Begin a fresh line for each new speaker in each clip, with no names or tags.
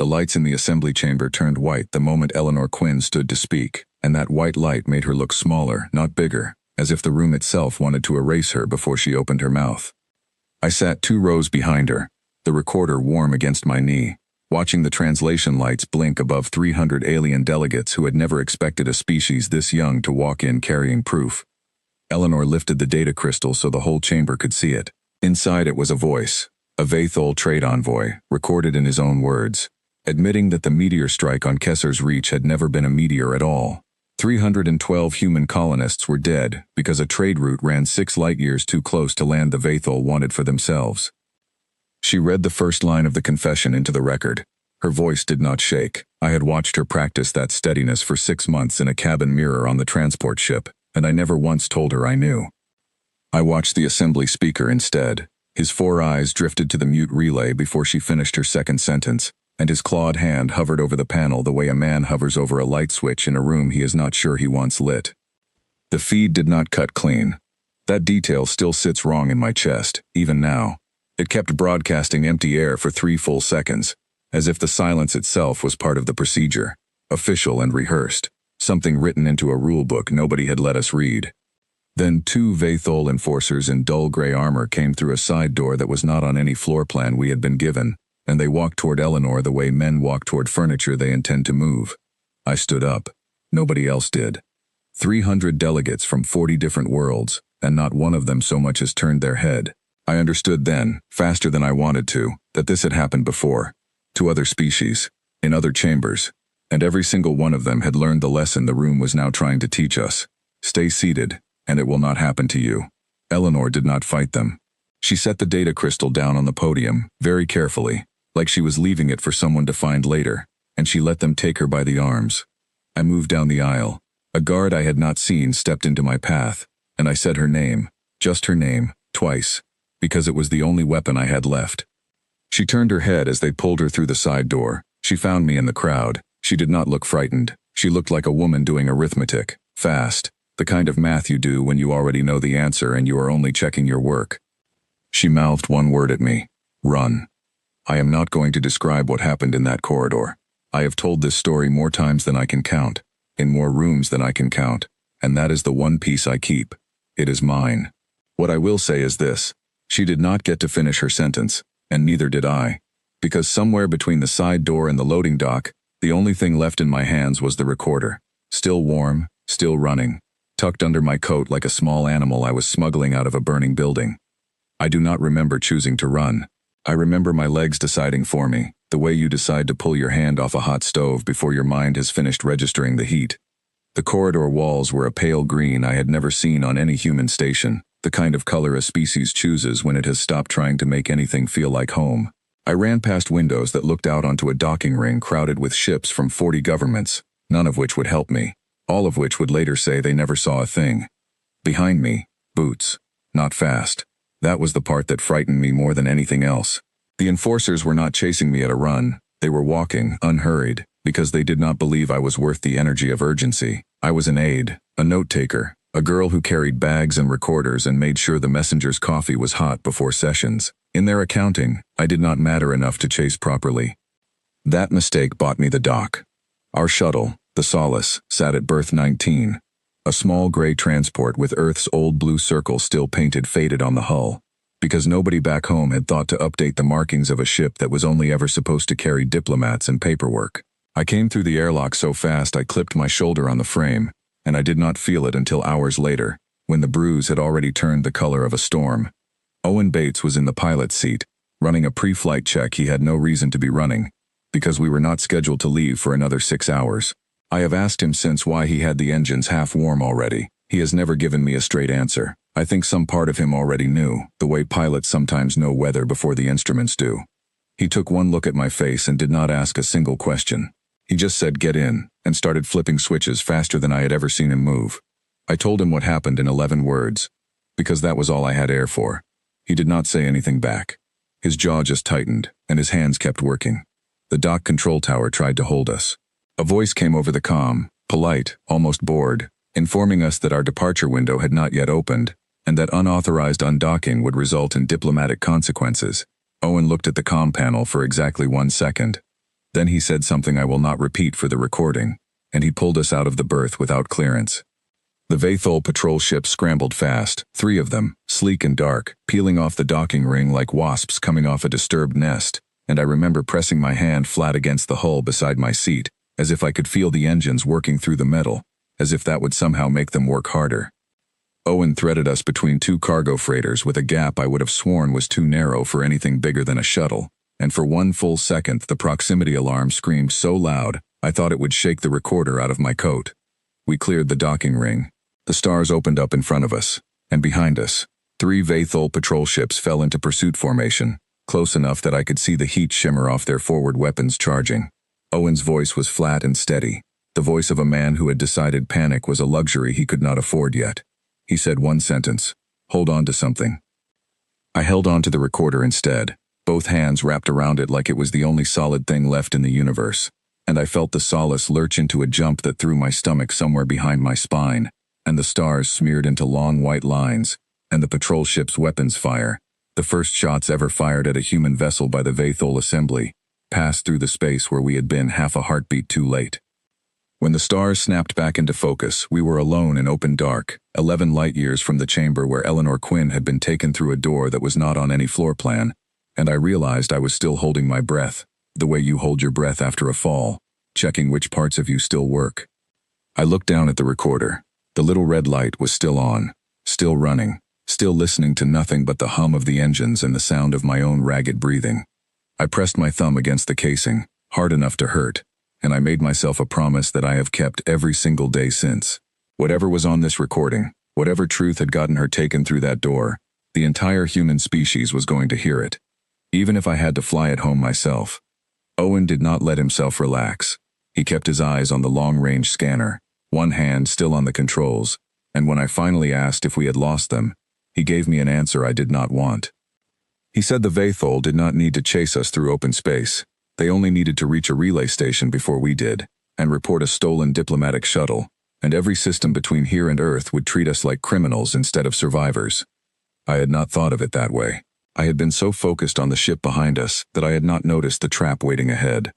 The lights in the assembly chamber turned white the moment Eleanor Quinn stood to speak, and that white light made her look smaller, not bigger, as if the room itself wanted to erase her before she opened her mouth. I sat 2 rows behind her, the recorder warm against my knee, watching the translation lights blink above 300 alien delegates who had never expected a species this young to walk in carrying proof. Eleanor lifted the data crystal so the whole chamber could see it. Inside it was a voice, a Vathol trade envoy, recorded in his own words, admitting that the meteor strike on Kesser's Reach had never been a meteor at all. 312 human colonists were dead because a trade route ran 6 light-years too close to land the Vathol wanted for themselves. She read the first line of the confession into the record. Her voice did not shake. I had watched her practice that steadiness for 6 months in a cabin mirror on the transport ship, and I never once told her I knew. I watched the assembly speaker instead. His 4 eyes drifted to the mute relay before she finished her second sentence, and his clawed hand hovered over the panel the way a man hovers over a light switch in a room he is not sure he wants lit. The feed did not cut clean. That detail still sits wrong in my chest, even now. It kept broadcasting empty air for 3 full seconds, as if the silence itself was part of the procedure, official and rehearsed, something written into a rule book nobody had let us read. Then 2 Vathol enforcers in dull gray armor came through a side door that was not on any floor plan we had been given, and they walked toward Eleanor the way men walk toward furniture they intend to move. I stood up. Nobody else did. 300 delegates from 40 different worlds, and not one of them so much as turned their head. I understood then, faster than I wanted to, that this had happened before, to other species, in other chambers, and every single one of them had learned the lesson the room was now trying to teach us. Stay seated, and it will not happen to you. Eleanor did not fight them. She set the data crystal down on the podium, very carefully, like she was leaving it for someone to find later, and she let them take her by the arms. I moved down the aisle. A guard I had not seen stepped into my path, and I said her name, just her name, twice, because it was the only weapon I had left. She turned her head as they pulled her through the side door. She found me in the crowd. She did not look frightened. She looked like a woman doing arithmetic, fast, the kind of math you do when you already know the answer and you are only checking your work. She mouthed one word at me, run. I am not going to describe what happened in that corridor. I have told this story more times than I can count, in more rooms than I can count, and that is the one piece I keep. It is mine. What I will say is this. She did not get to finish her sentence, and neither did I, because somewhere between the side door and the loading dock, the only thing left in my hands was the recorder, still warm, still running, tucked under my coat like a small animal I was smuggling out of a burning building. I do not remember choosing to run. I remember my legs deciding for me, the way you decide to pull your hand off a hot stove before your mind has finished registering the heat. The corridor walls were a pale green I had never seen on any human station, the kind of color a species chooses when it has stopped trying to make anything feel like home. I ran past windows that looked out onto a docking ring crowded with ships from 40 governments, none of which would help me, all of which would later say they never saw a thing. Behind me, boots. Not fast. That was the part that frightened me more than anything else. The enforcers were not chasing me at a run. They were walking, unhurried, because they did not believe I was worth the energy of urgency. I was an aide, a note-taker, a girl who carried bags and recorders and made sure the messenger's coffee was hot before sessions. In their accounting, I did not matter enough to chase properly. That mistake bought me the dock. Our shuttle, the Solace, sat at berth 19. A small gray transport with Earth's old blue circle still painted faded on the hull, because nobody back home had thought to update the markings of a ship that was only ever supposed to carry diplomats and paperwork. I came through the airlock so fast I clipped my shoulder on the frame, and I did not feel it until hours later, when the bruise had already turned the color of a storm. Owen Bates was in the pilot's seat, running a pre-flight check he had no reason to be running, because we were not scheduled to leave for another 6 hours. I have asked him since why he had the engines half warm already. He has never given me a straight answer. I think some part of him already knew, the way pilots sometimes know weather before the instruments do. He took one look at my face and did not ask a single question. He just said get in, and started flipping switches faster than I had ever seen him move. I told him what happened in 11 words, because that was all I had air for. He did not say anything back. His jaw just tightened, and his hands kept working. The dock control tower tried to hold us. A voice came over the comm, polite, almost bored, informing us that our departure window had not yet opened, and that unauthorized undocking would result in diplomatic consequences. Owen looked at the comm panel for exactly 1 second. Then he said something I will not repeat for the recording, and he pulled us out of the berth without clearance. The Vathol patrol ships scrambled fast, 3 of them, sleek and dark, peeling off the docking ring like wasps coming off a disturbed nest, and I remember pressing my hand flat against the hull beside my seat, as if I could feel the engines working through the metal, as if that would somehow make them work harder. Owen threaded us between 2 cargo freighters with a gap I would have sworn was too narrow for anything bigger than a shuttle, and for 1 full second the proximity alarm screamed so loud I thought it would shake the recorder out of my coat. We cleared the docking ring. The stars opened up in front of us, and behind us, 3 Vathol patrol ships fell into pursuit formation, close enough that I could see the heat shimmer off their forward weapons charging. Owen's voice was flat and steady, the voice of a man who had decided panic was a luxury he could not afford yet. He said one sentence, "Hold on to something." I held on to the recorder instead, both hands wrapped around it like it was the only solid thing left in the universe, and I felt the solace lurch into a jump that threw my stomach somewhere behind my spine, and the stars smeared into long white lines, and the patrol ship's weapons fire, the first shots ever fired at a human vessel by the Vathol assembly, passed through the space where we had been half a heartbeat too late. When the stars snapped back into focus, we were alone in open dark, 11 light-years from the chamber where Eleanor Quinn had been taken through a door that was not on any floor plan, and I realized I was still holding my breath, the way you hold your breath after a fall, checking which parts of you still work. I looked down at the recorder. The little red light was still on, still running, still listening to nothing but the hum of the engines and the sound of my own ragged breathing. I pressed my thumb against the casing, hard enough to hurt, and I made myself a promise that I have kept every single day since. Whatever was on this recording, whatever truth had gotten her taken through that door, the entire human species was going to hear it, even if I had to fly it home myself. Owen did not let himself relax. He kept his eyes on the long-range scanner, one hand still on the controls, and when I finally asked if we had lost them, he gave me an answer I did not want. He said the Vathol did not need to chase us through open space. They only needed to reach a relay station before we did, and report a stolen diplomatic shuttle, and every system between here and Earth would treat us like criminals instead of survivors. I had not thought of it that way. I had been so focused on the ship behind us that I had not noticed the trap waiting ahead.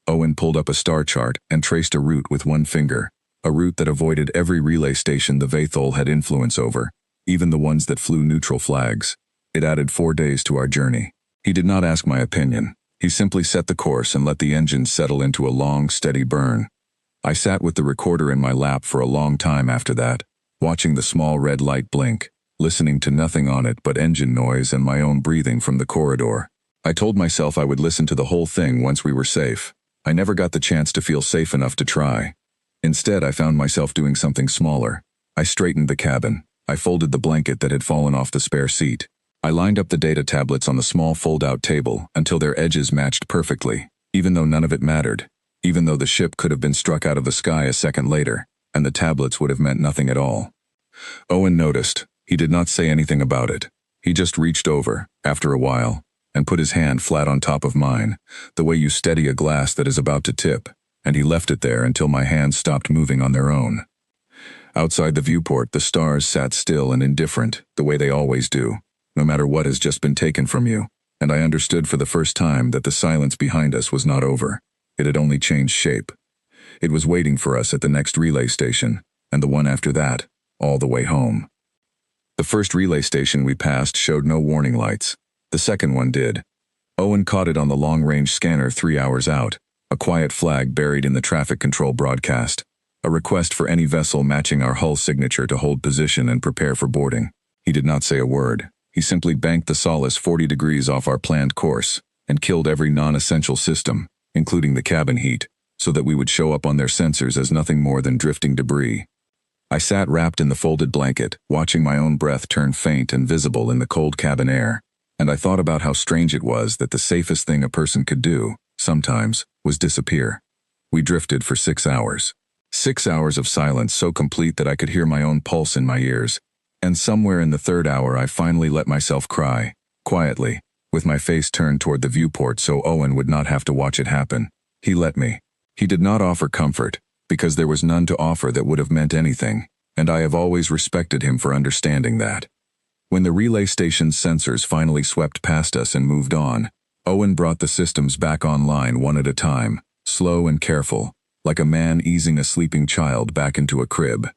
Owen pulled up a star chart and traced a route with one finger, a route that avoided every relay station the Vathol had influence over, even the ones that flew neutral flags. It added 4 days to our journey. He did not ask my opinion. He simply set the course and let the engines settle into a long, steady burn. I sat with the recorder in my lap for a long time after that, watching the small red light blink, listening to nothing on it but engine noise and my own breathing from the corridor. I told myself I would listen to the whole thing once we were safe. I never got the chance to feel safe enough to try. Instead, I found myself doing something smaller. I straightened the cabin. I folded the blanket that had fallen off the spare seat. I lined up the data tablets on the small fold-out table until their edges matched perfectly, even though none of it mattered, even though the ship could have been struck out of the sky a second later, and the tablets would have meant nothing at all. Owen noticed. He did not say anything about it. He just reached over, after a while, and put his hand flat on top of mine, the way you steady a glass that is about to tip, and he left it there until my hands stopped moving on their own. Outside the viewport, the stars sat still and indifferent, the way they always do, no matter what has just been taken from you, and I understood for the first time that the silence behind us was not over. It had only changed shape. It was waiting for us at the next relay station, and the one after that, all the way home. The first relay station we passed showed no warning lights. The second one did. Owen caught it on the long-range scanner 3 hours out, a quiet flag buried in the traffic control broadcast, a request for any vessel matching our hull signature to hold position and prepare for boarding. He did not say a word. He simply banked the Solace 40 degrees off our planned course and killed every non-essential system, including the cabin heat, so that we would show up on their sensors as nothing more than drifting debris. I sat wrapped in the folded blanket, watching my own breath turn faint and visible in the cold cabin air, and I thought about how strange it was that the safest thing a person could do, sometimes, was disappear. We drifted for 6 hours. 6 hours of silence so complete that I could hear my own pulse in my ears, and somewhere in the 3rd hour I finally let myself cry, quietly, with my face turned toward the viewport so Owen would not have to watch it happen. He let me. He did not offer comfort, because there was none to offer that would have meant anything, and I have always respected him for understanding that. When the relay station's sensors finally swept past us and moved on, Owen brought the systems back online one at a time, slow and careful, like a man easing a sleeping child back into a crib.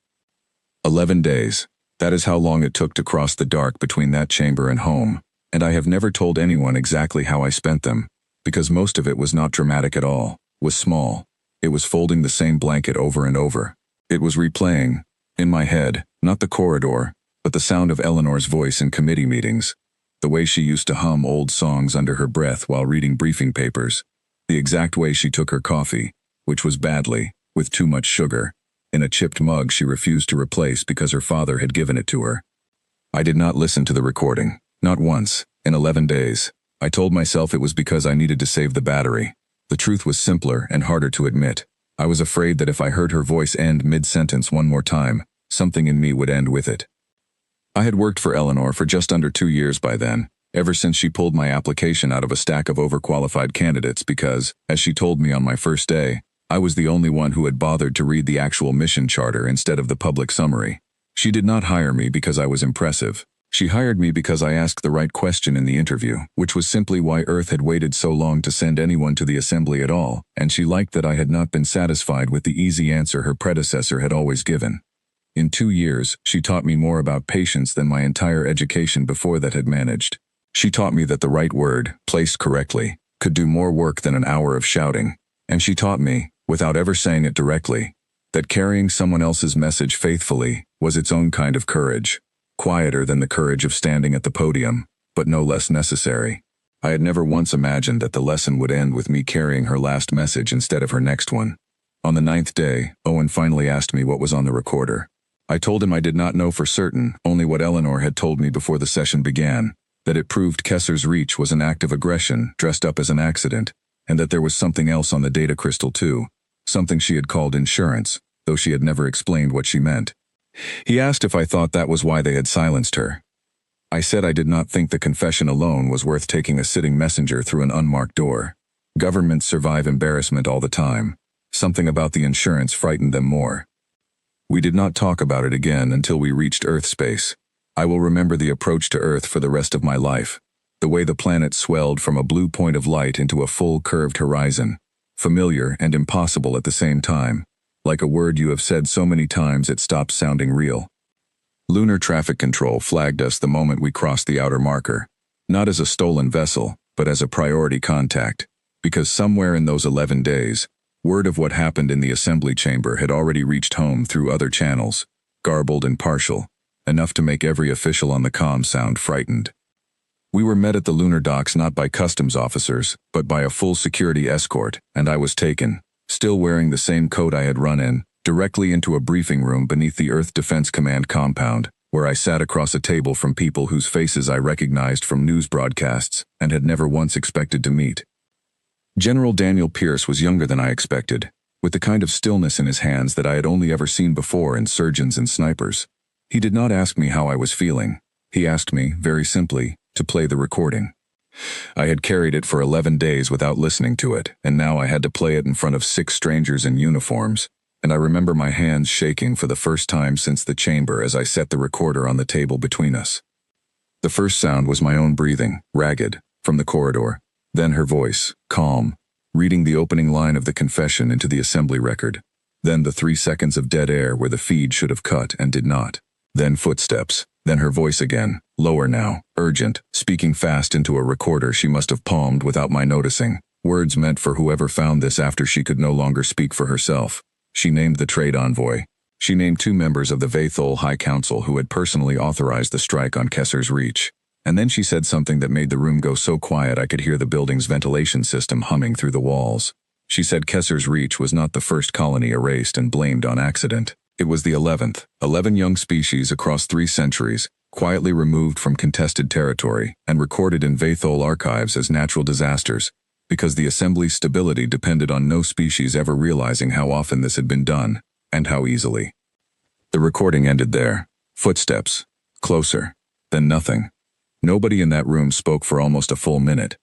11 days. That is how long it took to cross the dark between that chamber and home, and I have never told anyone exactly how I spent them, because most of it was not dramatic at all, was small. It was folding the same blanket over and over. It was replaying, in my head, not the corridor, but the sound of Eleanor's voice in committee meetings, the way she used to hum old songs under her breath while reading briefing papers, the exact way she took her coffee, which was badly, with too much sugar, in a chipped mug she refused to replace because her father had given it to her. I did not listen to the recording, not once, in 11 days. I told myself it was because I needed to save the battery. The truth was simpler and harder to admit. I was afraid that if I heard her voice end mid-sentence one more time, something in me would end with it. I had worked for Eleanor for just under 2 years by then, ever since she pulled my application out of a stack of overqualified candidates because, as she told me on my first day, I was the only one who had bothered to read the actual mission charter instead of the public summary. She did not hire me because I was impressive. She hired me because I asked the right question in the interview, which was simply why Earth had waited so long to send anyone to the assembly at all, and she liked that I had not been satisfied with the easy answer her predecessor had always given. In 2 years, she taught me more about patience than my entire education before that had managed. She taught me that the right word, placed correctly, could do more work than an hour of shouting. And she taught me, without ever saying it directly, that carrying someone else's message faithfully was its own kind of courage, quieter than the courage of standing at the podium, but no less necessary. I had never once imagined that the lesson would end with me carrying her last message instead of her next one. On the 9th day, Owen finally asked me what was on the recorder. I told him I did not know for certain, only what Eleanor had told me before the session began, that it proved Kesser's reach was an act of aggression dressed up as an accident, and that there was something else on the data crystal too, something she had called insurance, though she had never explained what she meant. He asked if I thought that was why they had silenced her. I said I did not think the confession alone was worth taking a sitting messenger through an unmarked door. Governments survive embarrassment all the time. Something about the insurance frightened them more. We did not talk about it again until we reached Earth space. I will remember the approach to Earth for the rest of my life. The way the planet swelled from a blue point of light into a full curved horizon. Familiar and impossible at the same time. Like a word you have said so many times it stops sounding real. Lunar traffic control flagged us the moment we crossed the outer marker. Not as a stolen vessel, but as a priority contact. Because somewhere in those 11 days, word of what happened in the assembly chamber had already reached home through other channels, garbled and partial, enough to make every official on the comm sound frightened. We were met at the lunar docks not by customs officers, but by a full security escort, and I was taken, still wearing the same coat I had run in, directly into a briefing room beneath the Earth Defense Command compound, where I sat across a table from people whose faces I recognized from news broadcasts and had never once expected to meet. General Daniel Pierce was younger than I expected, with the kind of stillness in his hands that I had only ever seen before in surgeons and snipers. He did not ask me how I was feeling. He asked me, very simply, to play the recording. I had carried it for 11 days without listening to it, and now I had to play it in front of 6 strangers in uniforms, and I remember my hands shaking for the first time since the chamber as I set the recorder on the table between us. The first sound was my own breathing, ragged, from the corridor. Then her voice, calm, reading the opening line of the confession into the assembly record. Then the 3 seconds of dead air where the feed should have cut and did not. Then footsteps. Then her voice again, lower now, urgent, speaking fast into a recorder she must have palmed without my noticing. Words meant for whoever found this after she could no longer speak for herself. She named the trade envoy. She named 2 members of the Vathol High Council who had personally authorized the strike on Kesser's Reach. And then she said something that made the room go so quiet I could hear the building's ventilation system humming through the walls. She said Kesser's Reach was not the first colony erased and blamed on accident. It was the 11th, 11 young species across 3 centuries, quietly removed from contested territory and recorded in Vathol archives as natural disasters, because the assembly's stability depended on no species ever realizing how often this had been done, and how easily. The recording ended there. Footsteps. Closer. Then nothing. Nobody in that room spoke for almost a full minute.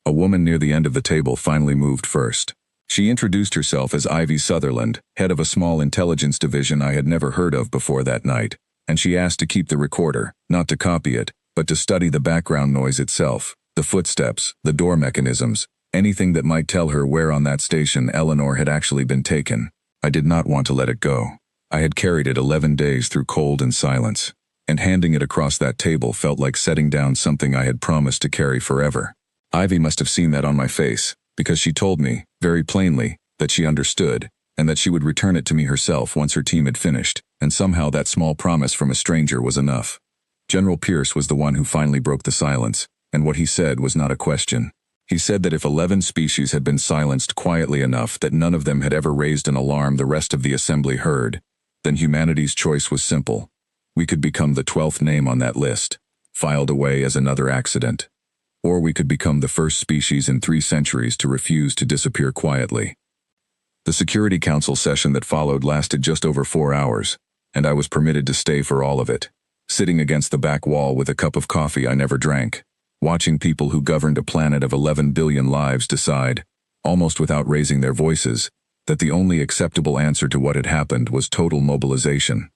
A woman near the end of the table finally moved first. She introduced herself as Ivy Sutherland, head of a small intelligence division I had never heard of before that night, and she asked to keep the recorder, not to copy it, but to study the background noise itself. The footsteps, the door mechanisms, anything that might tell her where on that station Eleanor had actually been taken. I did not want to let it go. I had carried it 11 days through cold and silence, and handing it across that table felt like setting down something I had promised to carry forever. Ivy must have seen that on my face, because she told me, very plainly, that she understood, and that she would return it to me herself once her team had finished, and somehow that small promise from a stranger was enough. General Pierce was the one who finally broke the silence, and what he said was not a question. He said that if 11 species had been silenced quietly enough that none of them had ever raised an alarm the rest of the assembly heard, then humanity's choice was simple. We could become the 12th name on that list, filed away as another accident. Or we could become the first species in 3 centuries to refuse to disappear quietly. The Security Council session that followed lasted just over 4 hours, and I was permitted to stay for all of it, sitting against the back wall with a cup of coffee I never drank, watching people who governed a planet of 11 billion lives decide, almost without raising their voices, that the only acceptable answer to what had happened was total mobilization.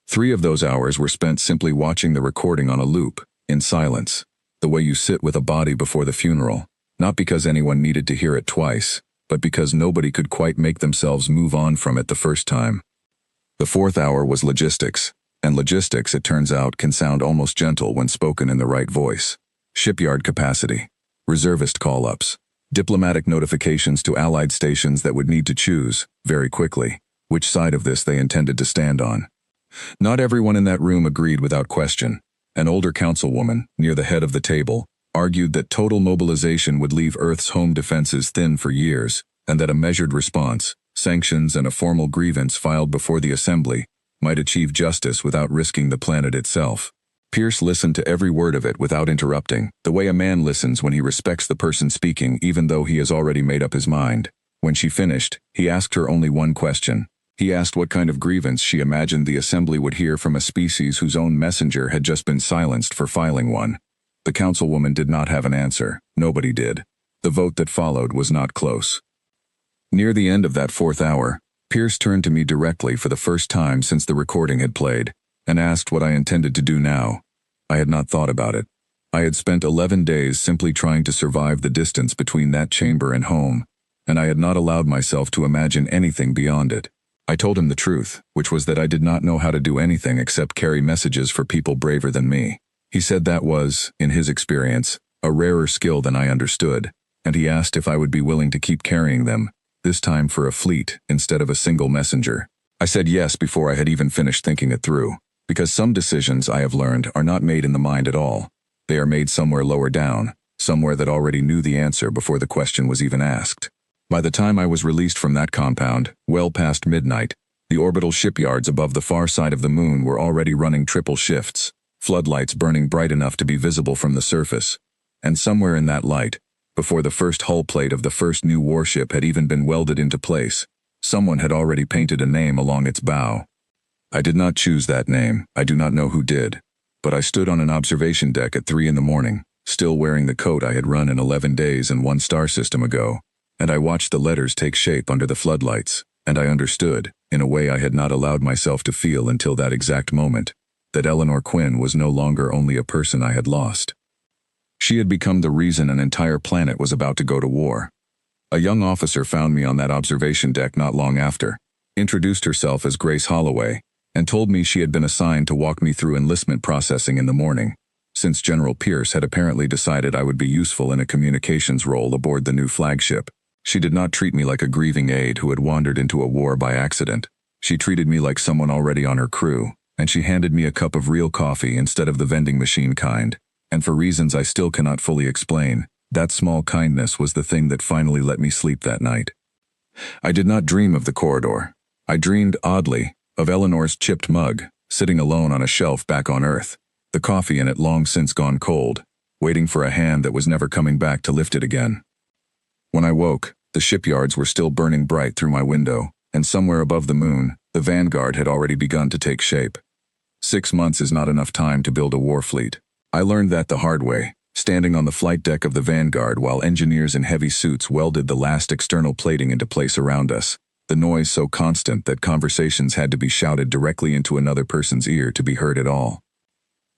3 of those hours were spent simply watching the recording on a loop, in silence, the way you sit with a body before the funeral, not because anyone needed to hear it twice, but because nobody could quite make themselves move on from it the first time. The 4th hour was logistics, and logistics, it turns out, can sound almost gentle when spoken in the right voice. Shipyard capacity, reservist call-ups, diplomatic notifications to Allied stations that would need to choose, very quickly, which side of this they intended to stand on. Not everyone in that room agreed without question. An older councilwoman, near the head of the table, argued that total mobilization would leave Earth's home defenses thin for years, and that a measured response, sanctions and a formal grievance filed before the assembly, might achieve justice without risking the planet itself. Pierce listened to every word of it without interrupting, the way a man listens when he respects the person speaking even though he has already made up his mind. When she finished, he asked her only one question. He asked what kind of grievance she imagined the assembly would hear from a species whose own messenger had just been silenced for filing one. The councilwoman did not have an answer. Nobody did. The vote that followed was not close. Near the end of that 4th hour, Pierce turned to me directly for the first time since the recording had played, and asked what I intended to do now. I had not thought about it. I had spent 11 days simply trying to survive the distance between that chamber and home, and I had not allowed myself to imagine anything beyond it. I told him the truth, which was that I did not know how to do anything except carry messages for people braver than me. He said that was, in his experience, a rarer skill than I understood, and he asked if I would be willing to keep carrying them, this time for a fleet instead of a single messenger. I said yes before I had even finished thinking it through, because some decisions, I have learned, are not made in the mind at all. They are made somewhere lower down, somewhere that already knew the answer before the question was even asked. By the time I was released from that compound, well past midnight, the orbital shipyards above the far side of the moon were already running triple shifts, floodlights burning bright enough to be visible from the surface. And somewhere in that light, before the first hull plate of the first new warship had even been welded into place, someone had already painted a name along its bow. I did not choose that name, I do not know who did, but I stood on an observation deck at 3 in the morning, still wearing the coat I had run in 11 days and 1 star system ago, and I watched the letters take shape under the floodlights, and I understood, in a way I had not allowed myself to feel until that exact moment, that Eleanor Quinn was no longer only a person I had lost. She had become the reason an entire planet was about to go to war. A young officer found me on that observation deck not long after, introduced herself as Grace Holloway, and told me she had been assigned to walk me through enlistment processing in the morning, since General Pierce had apparently decided I would be useful in a communications role aboard the new flagship. She did not treat me like a grieving aide who had wandered into a war by accident. She treated me like someone already on her crew, and she handed me a cup of real coffee instead of the vending machine kind, and for reasons I still cannot fully explain, that small kindness was the thing that finally let me sleep that night. I did not dream of the corridor. I dreamed, oddly, of Eleanor's chipped mug, sitting alone on a shelf back on Earth, the coffee in it long since gone cold, waiting for a hand that was never coming back to lift it again. When I woke, the shipyards were still burning bright through my window, and somewhere above the moon, the Vanguard had already begun to take shape. 6 months is not enough time to build a war fleet. I learned that the hard way, standing on the flight deck of the Vanguard while engineers in heavy suits welded the last external plating into place around us, the noise so constant that conversations had to be shouted directly into another person's ear to be heard at all.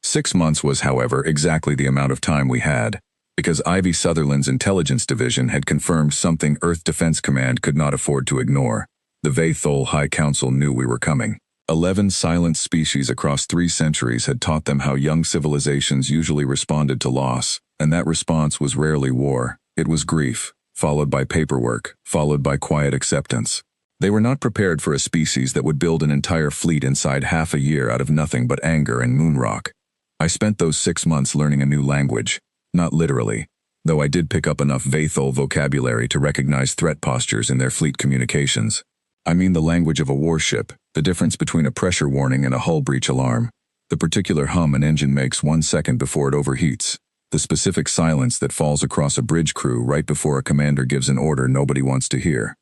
6 months was, however, exactly the amount of time we had, Because Ivy Sutherland's intelligence division had confirmed something Earth Defense Command could not afford to ignore. The Vathol High Council knew we were coming. 11 silent species across 3 centuries had taught them how young civilizations usually responded to loss, and that response was rarely war. It was grief, followed by paperwork, followed by quiet acceptance. They were not prepared for a species that would build an entire fleet inside half a year out of nothing but anger and moonrock. I spent those 6 months learning a new language. Not literally, though I did pick up enough Vathol vocabulary to recognize threat postures in their fleet communications. I mean the language of a warship, the difference between a pressure warning and a hull breach alarm, the particular hum an engine makes 1 second before it overheats, the specific silence that falls across a bridge crew right before a commander gives an order nobody wants to hear.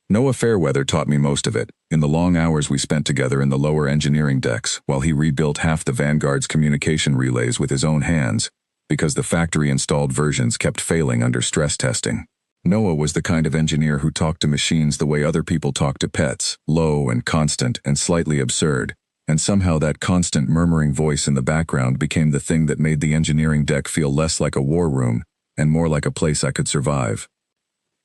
Noah Fairweather taught me most of it, in the long hours we spent together in the lower engineering decks while he rebuilt half the Vanguard's communication relays with his own hands, because the factory-installed versions kept failing under stress testing. Noah was the kind of engineer who talked to machines the way other people talk to pets, low and constant and slightly absurd, and somehow that constant murmuring voice in the background became the thing that made the engineering deck feel less like a war room and more like a place I could survive.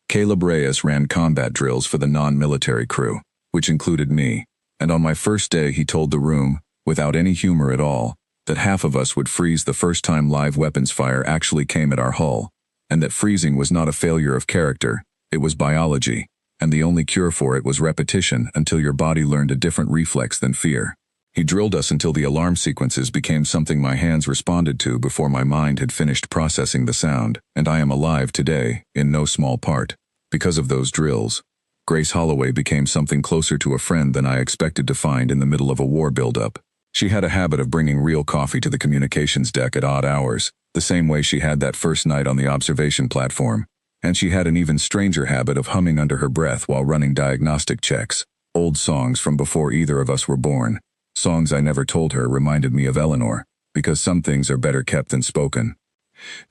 Caleb Reyes ran combat drills for the non-military crew, which included me, and on my first day he told the room, without any humor at all, that half of us would freeze the first time live weapons fire actually came at our hull, and that freezing was not a failure of character, it was biology, and the only cure for it was repetition until your body learned a different reflex than fear. He drilled us until the alarm sequences became something my hands responded to before my mind had finished processing the sound, and I am alive today, in no small part, because of those drills. Grace Holloway became something closer to a friend than I expected to find in the middle of a war buildup. She had a habit of bringing real coffee to the communications deck at odd hours, the same way she had that first night on the observation platform, and she had an even stranger habit of humming under her breath while running diagnostic checks, old songs from before either of us were born. Songs I never told her reminded me of Eleanor, because some things are better kept than spoken.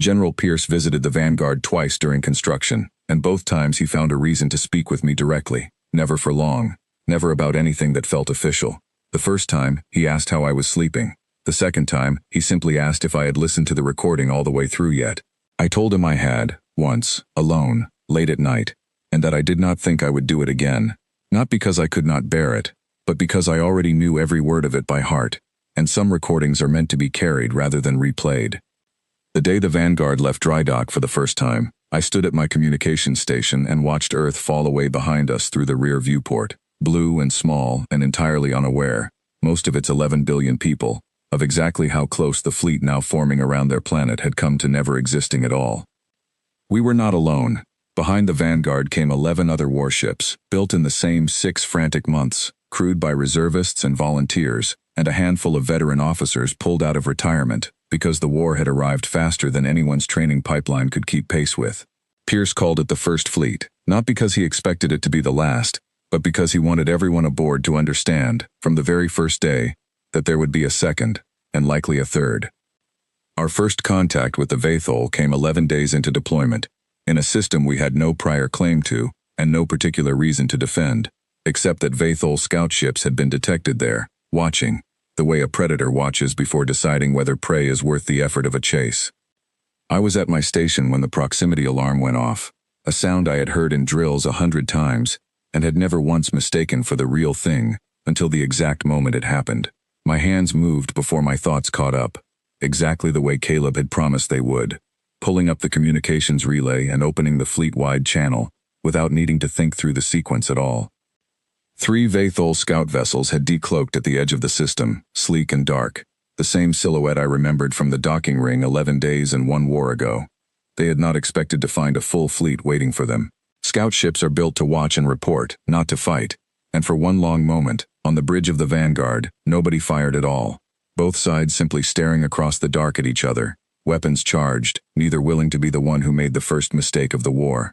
General Pierce visited the Vanguard twice during construction, and both times he found a reason to speak with me directly, never for long, never about anything that felt official. The first time, he asked how I was sleeping. The second time, he simply asked if I had listened to the recording all the way through yet. I told him I had, once, alone, late at night, and that I did not think I would do it again, not because I could not bear it, but because I already knew every word of it by heart, and some recordings are meant to be carried rather than replayed. The day the Vanguard left dry dock for the first time, I stood at my communications station and watched Earth fall away behind us through the rear viewport, blue and small and entirely unaware, most of its 11 billion people, of exactly how close the fleet now forming around their planet had come to never existing at all. We were not alone. Behind the Vanguard came 11 other warships, built in the same 6 frantic months, crewed by reservists and volunteers, and a handful of veteran officers pulled out of retirement, because the war had arrived faster than anyone's training pipeline could keep pace with. Pierce called it the First Fleet, not because he expected it to be the last, but because he wanted everyone aboard to understand, from the very first day, that there would be a second, and likely a third. Our first contact with the Vathol came 11 days into deployment, in a system we had no prior claim to, and no particular reason to defend, except that Vathol scout ships had been detected there, watching, the way a predator watches before deciding whether prey is worth the effort of a chase. I was at my station when the proximity alarm went off, a sound I had heard in drills 100 times, and had never once mistaken for the real thing, until the exact moment it happened. My hands moved before my thoughts caught up, exactly the way Caleb had promised they would, pulling up the communications relay and opening the fleet-wide channel, without needing to think through the sequence at all. 3 Vathol scout vessels had decloaked at the edge of the system, sleek and dark, the same silhouette I remembered from the docking ring 11 days and 1 war ago. They had not expected to find a full fleet waiting for them. Scout ships are built to watch and report, not to fight, and for one long moment, on the bridge of the Vanguard, nobody fired at all, both sides simply staring across the dark at each other, weapons charged, neither willing to be the one who made the first mistake of the war.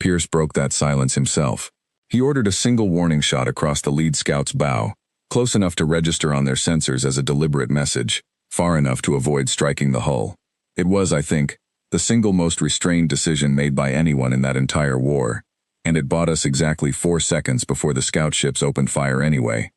Pierce broke that silence himself. He ordered a single warning shot across the lead scout's bow, close enough to register on their sensors as a deliberate message, far enough to avoid striking the hull. It was, I think, the single most restrained decision made by anyone in that entire war, and it bought us exactly 4 seconds before the scout ships opened fire anyway.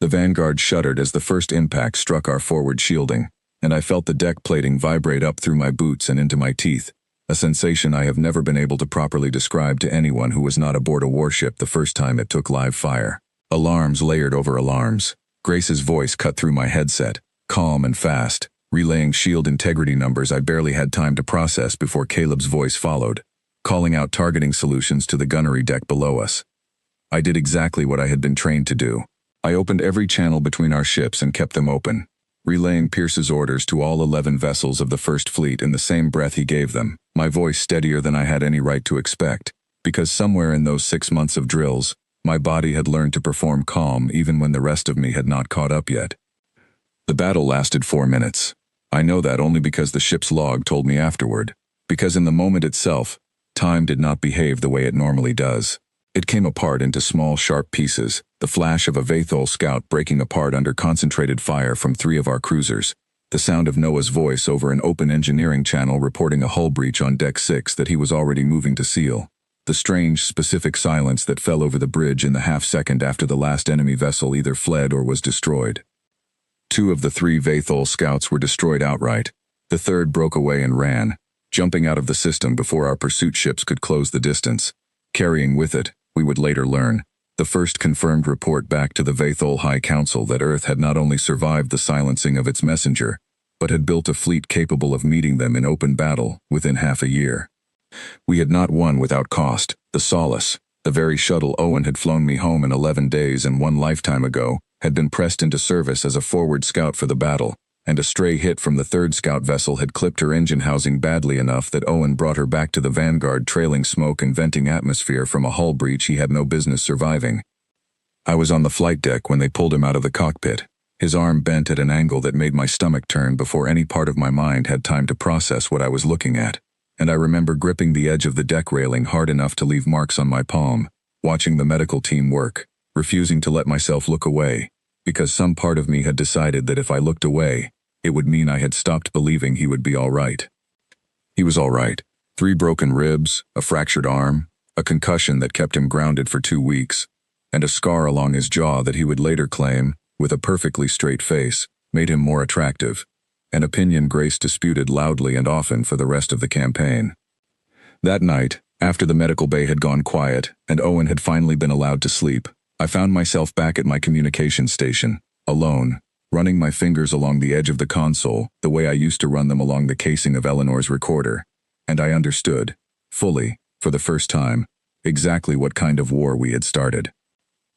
The Vanguard shuddered as the first impact struck our forward shielding, and I felt the deck plating vibrate up through my boots and into my teeth, a sensation I have never been able to properly describe to anyone who was not aboard a warship the first time it took live fire. Alarms layered over alarms. Grace's voice cut through my headset, calm and fast, relaying shield integrity numbers I barely had time to process before Caleb's voice followed, calling out targeting solutions to the gunnery deck below us. I did exactly what I had been trained to do. I opened every channel between our ships and kept them open, relaying Pierce's orders to all 11 vessels of the First Fleet in the same breath he gave them, my voice steadier than I had any right to expect, because somewhere in those 6 months of drills, my body had learned to perform calm even when the rest of me had not caught up yet. The battle lasted 4 minutes. I know that only because the ship's log told me afterward, because in the moment itself, time did not behave the way it normally does. It came apart into small, sharp pieces, the flash of a Vathol scout breaking apart under concentrated fire from 3 of our cruisers, the sound of Noah's voice over an open engineering channel reporting a hull breach on Deck 6 that he was already moving to seal, the strange, specific silence that fell over the bridge in the half-second after the last enemy vessel either fled or was destroyed. 2 of the 3 Vathol scouts were destroyed outright. The third broke away and ran, jumping out of the system before our pursuit ships could close the distance, carrying with it, we would later learn, the first confirmed report back to the Vathol High Council that Earth had not only survived the silencing of its messenger, but had built a fleet capable of meeting them in open battle within half a year. We had not won without cost. The Solace, the very shuttle Owen had flown me home in 11 days and 1 lifetime ago, had been pressed into service as a forward scout for the battle, and a stray hit from the 3rd scout vessel had clipped her engine housing badly enough that Owen brought her back to the Vanguard trailing smoke and venting atmosphere from a hull breach he had no business surviving. I was on the flight deck when they pulled him out of the cockpit, his arm bent at an angle that made my stomach turn before any part of my mind had time to process what I was looking at, and I remember gripping the edge of the deck railing hard enough to leave marks on my palm, watching the medical team work, refusing to let myself look away, because some part of me had decided that if I looked away, it would mean I had stopped believing he would be all right. He was all right. 3 broken ribs, a fractured arm, a concussion that kept him grounded for 2 weeks, and a scar along his jaw that he would later claim, with a perfectly straight face, made him more attractive, an opinion Grace disputed loudly and often for the rest of the campaign. That night, after the medical bay had gone quiet and Owen had finally been allowed to sleep, I found myself back at my communications station, alone, running my fingers along the edge of the console the way I used to run them along the casing of Eleanor's recorder, and I understood, fully, for the first time, exactly what kind of war we had started.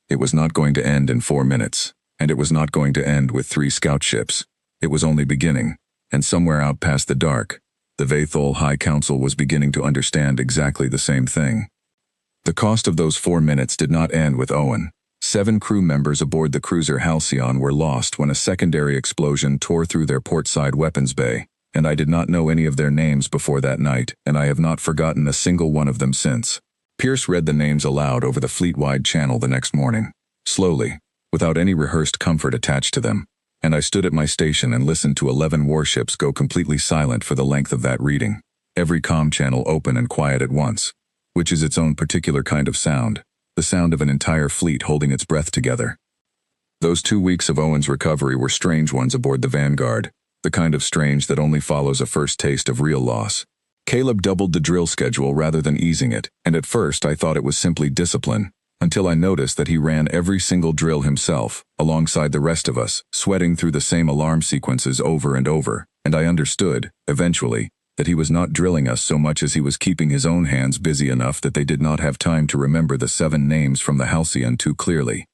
It was not going to end in 4 minutes, and it was not going to end with 3 scout ships. It was only beginning, and somewhere out past the dark, the Vathol High Council was beginning to understand exactly the same thing. The cost of those 4 minutes did not end with Owen. 7 crew members aboard the cruiser Halcyon were lost when a secondary explosion tore through their portside weapons bay, and I did not know any of their names before that night, and I have not forgotten a single one of them since. Pierce read the names aloud over the fleet-wide channel the next morning, slowly, without any rehearsed comfort attached to them, and I stood at my station and listened to 11 warships go completely silent for the length of that reading, every comm channel open and quiet at once, which is its own particular kind of sound, the sound of an entire fleet holding its breath together. Those 2 weeks of Owen's recovery were strange ones aboard the Vanguard, the kind of strange that only follows a first taste of real loss. Caleb doubled the drill schedule rather than easing it, and at first I thought it was simply discipline, until I noticed that he ran every single drill himself, alongside the rest of us, sweating through the same alarm sequences over and over, and I understood, eventually, that he was not drilling us so much as he was keeping his own hands busy enough that they did not have time to remember the 7 names from the Halcyon too clearly.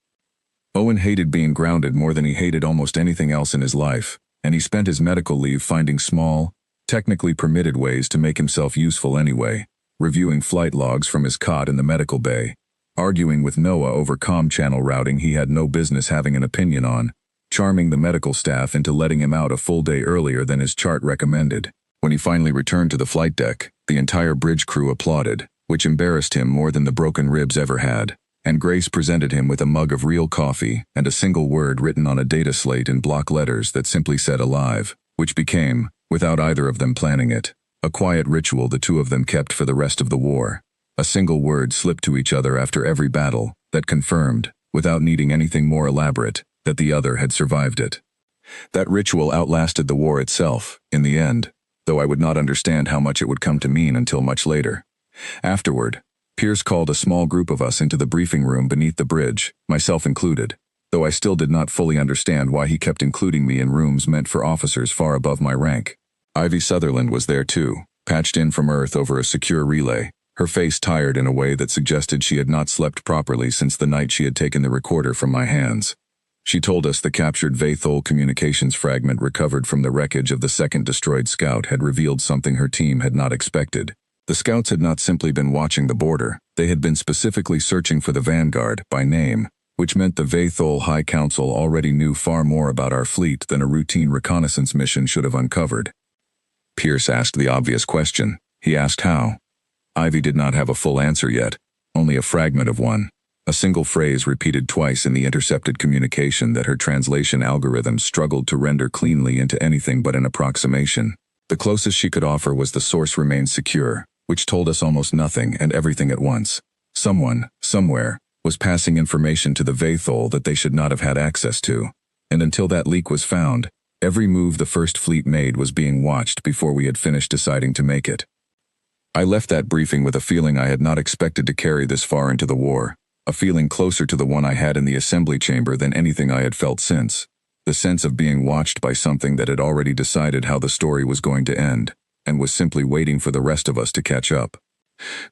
Owen hated being grounded more than he hated almost anything else in his life, and he spent his medical leave finding small, technically permitted ways to make himself useful anyway, reviewing flight logs from his cot in the medical bay, arguing with Noah over comm channel routing he had no business having an opinion on, charming the medical staff into letting him out a full day earlier than his chart recommended. When he finally returned to the flight deck, the entire bridge crew applauded, which embarrassed him more than the broken ribs ever had, and Grace presented him with a mug of real coffee and a single word written on a data slate in block letters that simply said alive, which became, without either of them planning it, a quiet ritual the 2 of them kept for the rest of the war. A single word slipped to each other after every battle that confirmed, without needing anything more elaborate, that the other had survived it. That ritual outlasted the war itself, in the end, though I would not understand how much it would come to mean until much later. Afterward, Pierce called a small group of us into the briefing room beneath the bridge, myself included, though I still did not fully understand why he kept including me in rooms meant for officers far above my rank. Ivy Sutherland was there too, patched in from Earth over a secure relay, her face tired in a way that suggested she had not slept properly since the night she had taken the recorder from my hands. She told us the captured Vathol communications fragment recovered from the wreckage of the second destroyed scout had revealed something her team had not expected. The scouts had not simply been watching the border, they had been specifically searching for the Vanguard, by name, which meant the Vathol High Council already knew far more about our fleet than a routine reconnaissance mission should have uncovered. Pierce asked the obvious question. He asked how. Ivy did not have a full answer yet, only a fragment of one. A single phrase repeated twice in the intercepted communication that her translation algorithms struggled to render cleanly into anything but an approximation. The closest she could offer was the source remains secure, which told us almost nothing and everything at once. Someone, somewhere, was passing information to the Vathol that they should not have had access to. And until that leak was found, every move the First Fleet made was being watched before we had finished deciding to make it. I left that briefing with a feeling I had not expected to carry this far into the war, a feeling closer to the one I had in the assembly chamber than anything I had felt since. The sense of being watched by something that had already decided how the story was going to end, and was simply waiting for the rest of us to catch up.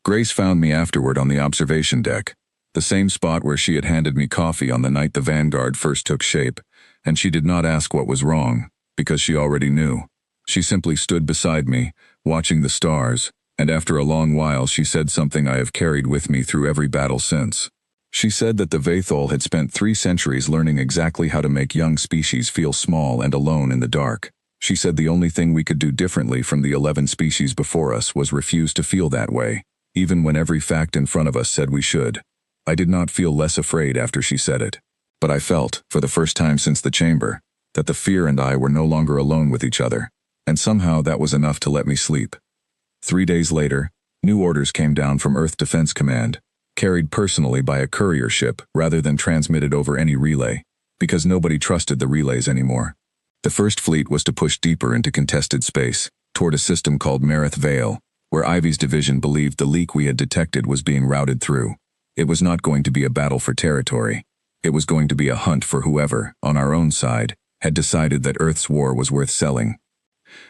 Grace found me afterward on the observation deck, the same spot where she had handed me coffee on the night the Vanguard first took shape, and she did not ask what was wrong, because she already knew. She simply stood beside me, watching the stars, and after a long while she said something I have carried with me through every battle since. She said that the Vathol had spent 3 centuries learning exactly how to make young species feel small and alone in the dark. She said the only thing we could do differently from the 11 species before us was refuse to feel that way, even when every fact in front of us said we should. I did not feel less afraid after she said it, but I felt, for the first time since the chamber, that the fear and I were no longer alone with each other, and somehow that was enough to let me sleep. 3 days later, new orders came down from Earth Defense Command, carried personally by a courier ship rather than transmitted over any relay, because nobody trusted the relays anymore. The First Fleet was to push deeper into contested space, toward a system called Mareth Vale, where Ivy's division believed the leak we had detected was being routed through. It was not going to be a battle for territory. It was going to be a hunt for whoever, on our own side, had decided that Earth's war was worth selling.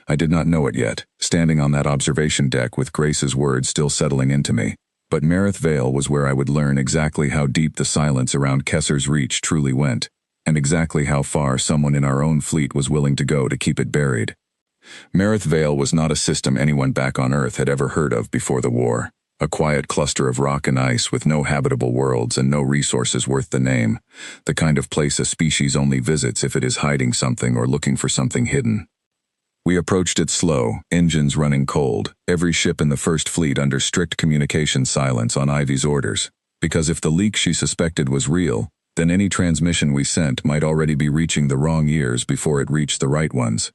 I did not know it yet, standing on that observation deck with Grace's words still settling into me, but Mareth Vale was where I would learn exactly how deep the silence around Kesser's Reach truly went, and exactly how far someone in our own fleet was willing to go to keep it buried. Mareth Vale was not a system anyone back on Earth had ever heard of before the war, a quiet cluster of rock and ice with no habitable worlds and no resources worth the name, the kind of place a species only visits if it is hiding something or looking for something hidden. We approached it slow, engines running cold, every ship in the First Fleet under strict communication silence on Ivy's orders, because if the leak she suspected was real, then any transmission we sent might already be reaching the wrong ears before it reached the right ones.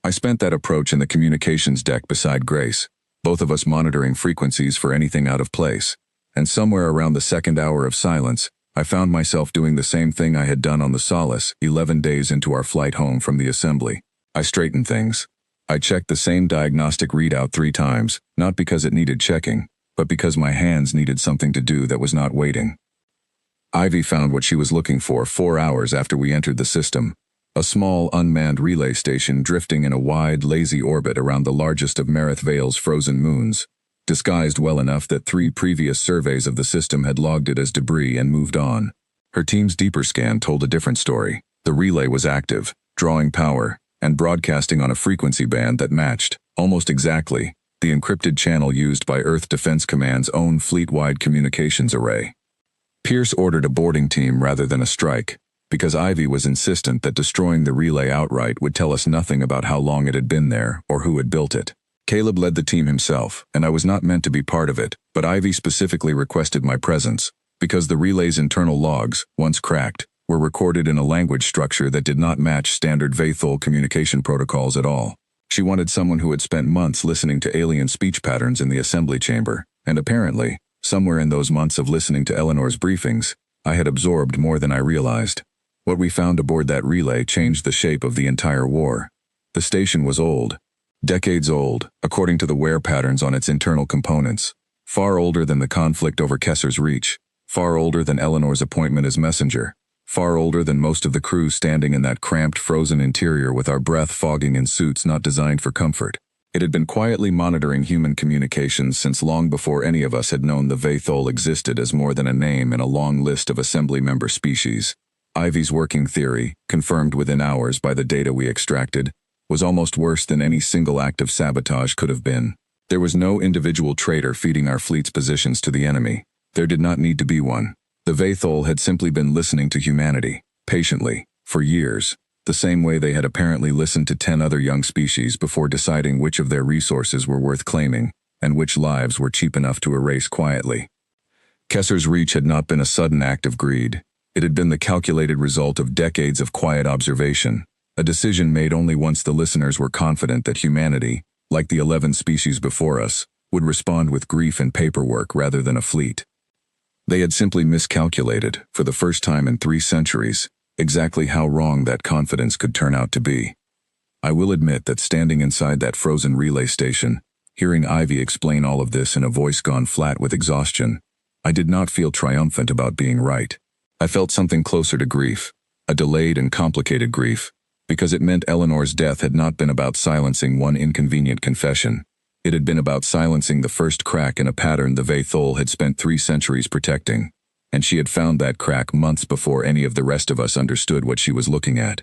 I spent that approach in the communications deck beside Grace, both of us monitoring frequencies for anything out of place, and somewhere around the second hour of silence, I found myself doing the same thing I had done on the Solace 11 days into our flight home from the assembly. I straightened things. I checked the same diagnostic readout 3 times, not because it needed checking, but because my hands needed something to do that was not waiting. Ivy found what she was looking for 4 hours after we entered the system, a small unmanned relay station drifting in a wide, lazy orbit around the largest of Mareth Vale's frozen moons, disguised well enough that 3 previous surveys of the system had logged it as debris and moved on. Her team's deeper scan told a different story. The relay was active, drawing power, and broadcasting on a frequency band that matched, almost exactly, the encrypted channel used by Earth Defense Command's own fleet-wide communications array. Pierce ordered a boarding team rather than a strike, because Ivy was insistent that destroying the relay outright would tell us nothing about how long it had been there or who had built it. Caleb led the team himself, and I was not meant to be part of it, but Ivy specifically requested my presence, because the relay's internal logs, once cracked, were recorded in a language structure that did not match standard Vathol communication protocols at all. She wanted someone who had spent months listening to alien speech patterns in the assembly chamber, and apparently, somewhere in those months of listening to Eleanor's briefings, I had absorbed more than I realized. What we found aboard that relay changed the shape of the entire war. The station was old. Decades old, according to the wear patterns on its internal components. Far older than the conflict over Kesser's Reach. Far older than Eleanor's appointment as messenger. Far older than most of the crew standing in that cramped, frozen interior with our breath fogging in suits not designed for comfort. It had been quietly monitoring human communications since long before any of us had known the Vathol existed as more than a name in a long list of assembly member species. Ivy's working theory, confirmed within hours by the data we extracted, was almost worse than any single act of sabotage could have been. There was no individual traitor feeding our fleet's positions to the enemy. There did not need to be one. The Vathol had simply been listening to humanity, patiently, for years, the same way they had apparently listened to 10 other young species before deciding which of their resources were worth claiming, and which lives were cheap enough to erase quietly. Kesser's Reach had not been a sudden act of greed. It had been the calculated result of decades of quiet observation, a decision made only once the listeners were confident that humanity, like the 11 species before us, would respond with grief and paperwork rather than a fleet. They had simply miscalculated, for the first time in 3 centuries, exactly how wrong that confidence could turn out to be. I will admit that standing inside that frozen relay station, hearing Ivy explain all of this in a voice gone flat with exhaustion, I did not feel triumphant about being right. I felt something closer to grief, a delayed and complicated grief, because it meant Eleanor's death had not been about silencing one inconvenient confession. It had been about silencing the first crack in a pattern the Vathol had spent 3 centuries protecting, and she had found that crack months before any of the rest of us understood what she was looking at.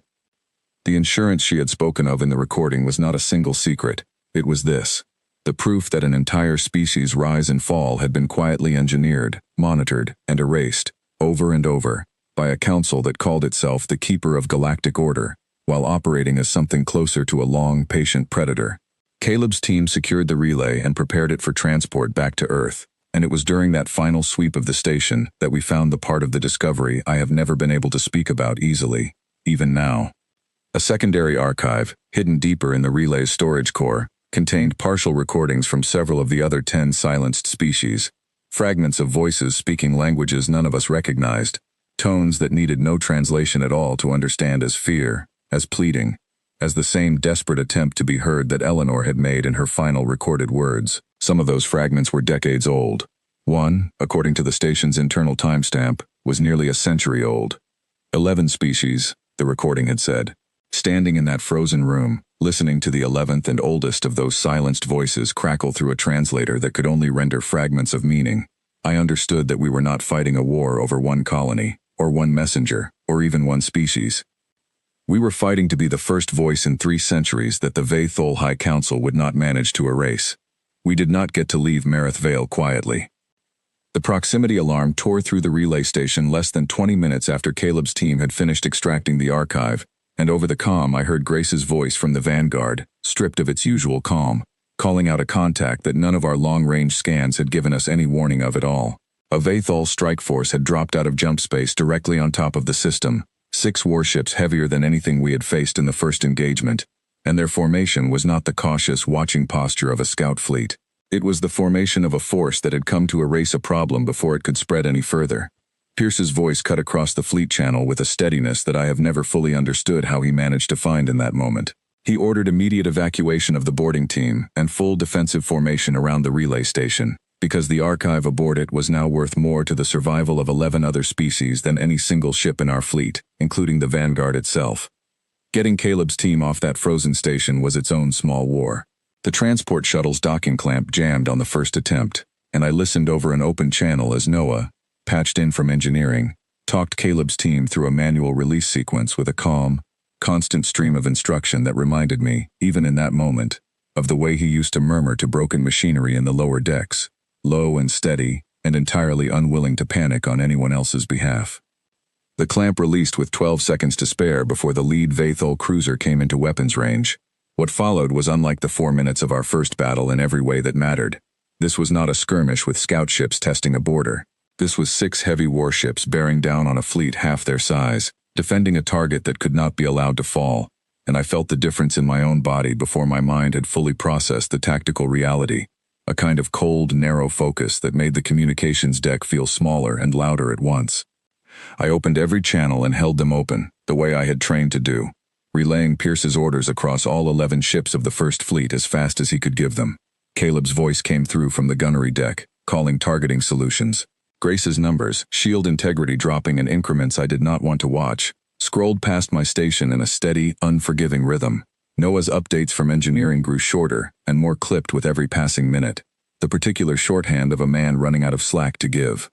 The insurance she had spoken of in the recording was not a single secret. It was this: the proof that an entire species' rise and fall had been quietly engineered, monitored, and erased, over and over, by a council that called itself the Keeper of Galactic Order, while operating as something closer to a long, patient predator. Caleb's team secured the relay and prepared it for transport back to Earth, and it was during that final sweep of the station that we found the part of the discovery I have never been able to speak about easily, even now. A secondary archive, hidden deeper in the relay's storage core, contained partial recordings from several of the other 10 silenced species, fragments of voices speaking languages none of us recognized, tones that needed no translation at all to understand as fear, as pleading, as the same desperate attempt to be heard that Eleanor had made in her final recorded words. Some of those fragments were decades old. One, according to the station's internal timestamp, was nearly a century old. 11 species, the recording had said, standing in that frozen room, listening to the 11th and oldest of those silenced voices crackle through a translator that could only render fragments of meaning. I understood that we were not fighting a war over one colony, or one messenger, or even one species. We were fighting to be the first voice in 3 centuries that the Vathol High Council would not manage to erase. We did not get to leave Marith Vale quietly. The proximity alarm tore through the relay station less than 20 minutes after Caleb's team had finished extracting the archive, and over the comm I heard Grace's voice from the Vanguard, stripped of its usual calm, calling out a contact that none of our long-range scans had given us any warning of at all. A Vathol strike force had dropped out of jump space directly on top of the system, 6 warships heavier than anything we had faced in the first engagement, and their formation was not the cautious, watching posture of a scout fleet. It was the formation of a force that had come to erase a problem before it could spread any further. Pierce's voice cut across the fleet channel with a steadiness that I have never fully understood how he managed to find in that moment. He ordered immediate evacuation of the boarding team and full defensive formation around the relay station, because the archive aboard it was now worth more to the survival of 11 other species than any single ship in our fleet, including the Vanguard itself. Getting Caleb's team off that frozen station was its own small war. The transport shuttle's docking clamp jammed on the first attempt, and I listened over an open channel as Noah, patched in from engineering, talked Caleb's team through a manual release sequence with a calm, constant stream of instruction that reminded me, even in that moment, of the way he used to murmur to broken machinery in the lower decks, low and steady, and entirely unwilling to panic on anyone else's behalf. The clamp released with 12 seconds to spare before the lead Vathol cruiser came into weapons range. What followed was unlike the 4 minutes of our first battle in every way that mattered. This was not a skirmish with scout ships testing a border. This was 6 heavy warships bearing down on a fleet half their size, defending a target that could not be allowed to fall, and I felt the difference in my own body before my mind had fully processed the tactical reality, a kind of cold, narrow focus that made the communications deck feel smaller and louder at once. I opened every channel and held them open, the way I had trained to do, relaying Pierce's orders across all 11 ships of the First Fleet as fast as he could give them. Caleb's voice came through from the gunnery deck, calling targeting solutions. Grace's numbers, shield integrity dropping in increments I did not want to watch, scrolled past my station in a steady, unforgiving rhythm. Noah's updates from engineering grew shorter and more clipped with every passing minute, the particular shorthand of a man running out of slack to give.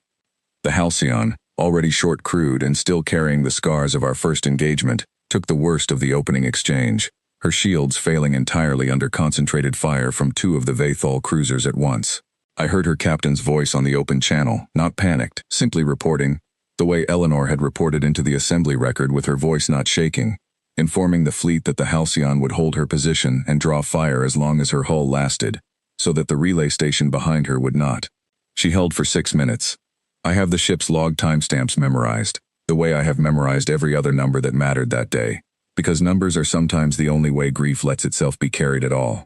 The Halcyon, already short-crewed and still carrying the scars of our first engagement, took the worst of the opening exchange, her shields failing entirely under concentrated fire from 2 of the Vathol cruisers at once. I heard her captain's voice on the open channel, not panicked, simply reporting, the way Eleanor had reported into the assembly record with her voice not shaking, informing the fleet that the Halcyon would hold her position and draw fire as long as her hull lasted, so that the relay station behind her would not. She held for 6 minutes. I have the ship's log timestamps memorized, the way I have memorized every other number that mattered that day, because numbers are sometimes the only way grief lets itself be carried at all.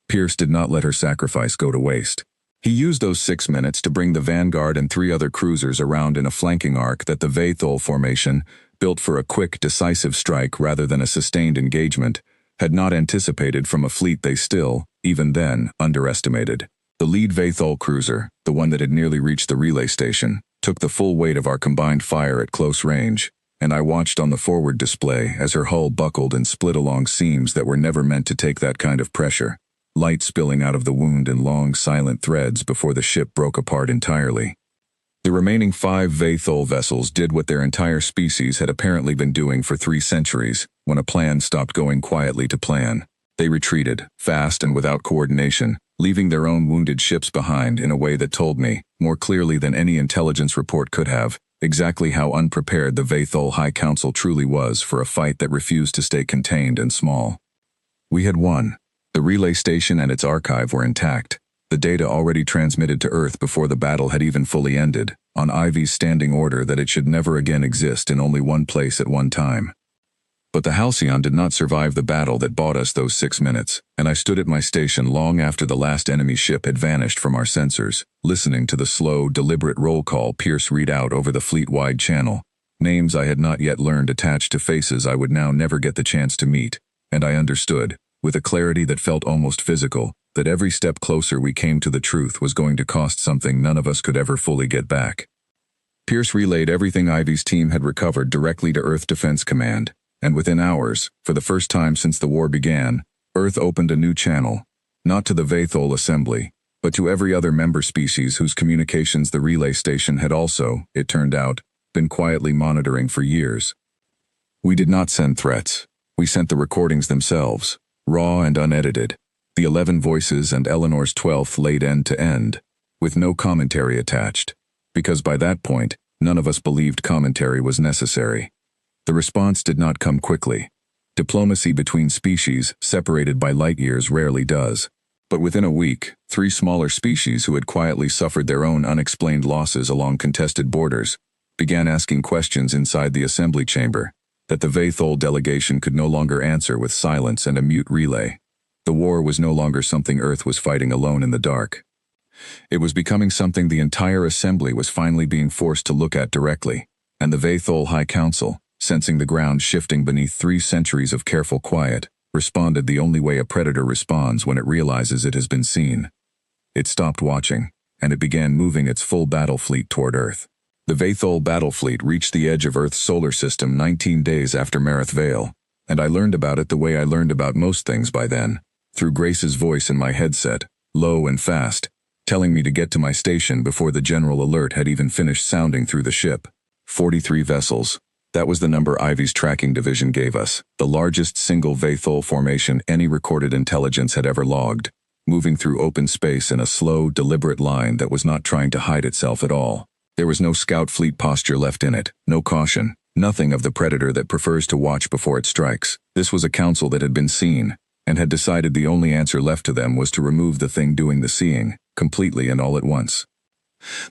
Pierce did not let her sacrifice go to waste. He used those 6 minutes to bring the Vanguard and 3 other cruisers around in a flanking arc that the Vathol formation, built for a quick, decisive strike rather than a sustained engagement, had not anticipated from a fleet they still, even then, underestimated. The lead Vathol cruiser, the one that had nearly reached the relay station, took the full weight of our combined fire at close range, and I watched on the forward display as her hull buckled and split along seams that were never meant to take that kind of pressure, light spilling out of the wound in long, silent threads before the ship broke apart entirely. The remaining 5 Vathol vessels did what their entire species had apparently been doing for 3 centuries, when a plan stopped going quietly to plan. They retreated, fast and without coordination, leaving their own wounded ships behind in a way that told me, more clearly than any intelligence report could have, exactly how unprepared the Vathol High Council truly was for a fight that refused to stay contained and small. We had won. The relay station and its archive were intact, the data already transmitted to Earth before the battle had even fully ended, on Ivy's standing order that it should never again exist in only one place at one time. But the Halcyon did not survive the battle that bought us those 6 minutes, and I stood at my station long after the last enemy ship had vanished from our sensors, listening to the slow, deliberate roll call Pierce read out over the fleet-wide channel, names I had not yet learned attached to faces I would now never get the chance to meet, and I understood, with a clarity that felt almost physical, that every step closer we came to the truth was going to cost something none of us could ever fully get back. Pierce relayed everything Ivy's team had recovered directly to Earth Defense Command, and within hours, for the first time since the war began, Earth opened a new channel, not to the Vathol Assembly, but to every other member species whose communications the relay station had also, it turned out, been quietly monitoring for years. We did not send threats. We sent the recordings themselves, raw and unedited, the 11 voices and Eleanor's 12th laid end to end, with no commentary attached, because by that point, none of us believed commentary was necessary. The response did not come quickly. Diplomacy between species, separated by light years, rarely does. But within a week, 3 smaller species who had quietly suffered their own unexplained losses along contested borders began asking questions inside the assembly chamber that the Vathol delegation could no longer answer with silence and a mute relay. The war was no longer something Earth was fighting alone in the dark. It was becoming something the entire assembly was finally being forced to look at directly, and the Vathol High Council, sensing the ground shifting beneath 3 centuries of careful quiet, responded the only way a predator responds when it realizes it has been seen. It stopped watching, and it began moving its full battle fleet toward Earth. The Vathol battle fleet reached the edge of Earth's solar system 19 days after Mareth Vale, and I learned about it the way I learned about most things by then, through Grace's voice in my headset, low and fast, telling me to get to my station before the general alert had even finished sounding through the ship. 43 vessels. That was the number Ivy's tracking division gave us, the largest single Vathol formation any recorded intelligence had ever logged, moving through open space in a slow, deliberate line that was not trying to hide itself at all. There was no scout fleet posture left in it, no caution, nothing of the predator that prefers to watch before it strikes. This was a council that had been seen, and had decided the only answer left to them was to remove the thing doing the seeing, completely and all at once.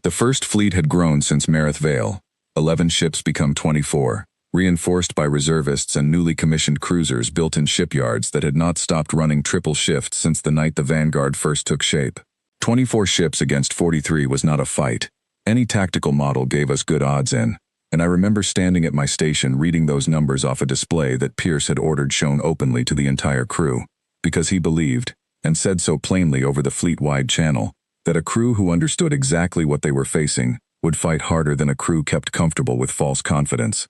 The first fleet had grown since Mareth Vale, 11 ships become 24, reinforced by reservists and newly commissioned cruisers built in shipyards that had not stopped running triple shifts since the night the Vanguard first took shape. 24 ships against 43 was not a fight. Any tactical model gave us good odds in, and I remember standing at my station reading those numbers off a display that Pierce had ordered shown openly to the entire crew, because he believed, and said so plainly over the fleet-wide channel, that a crew who understood exactly what they were facing would fight harder than a crew kept comfortable with false confidence.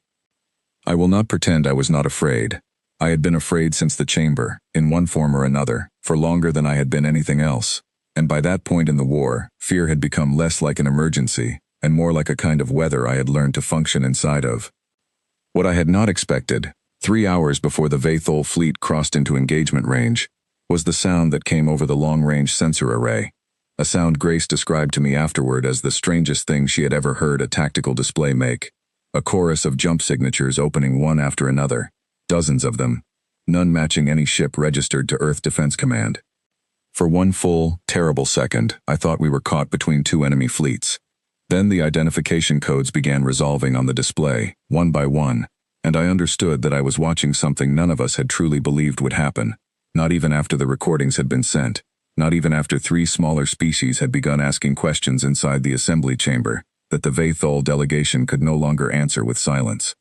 I will not pretend I was not afraid. I had been afraid since the chamber, in one form or another, for longer than I had been anything else, and by that point in the war, fear had become less like an emergency, and more like a kind of weather I had learned to function inside of. What I had not expected, 3 hours before the Vathol fleet crossed into engagement range, was the sound that came over the long-range sensor array, a sound Grace described to me afterward as the strangest thing she had ever heard a tactical display make, a chorus of jump signatures opening one after another, dozens of them, none matching any ship registered to Earth Defense Command. For one full, terrible second, I thought we were caught between two enemy fleets. Then the identification codes began resolving on the display, one by one, and I understood that I was watching something none of us had truly believed would happen, not even after the recordings had been sent, not even after 3 smaller species had begun asking questions inside the assembly chamber that the Vathol delegation could no longer answer with silence.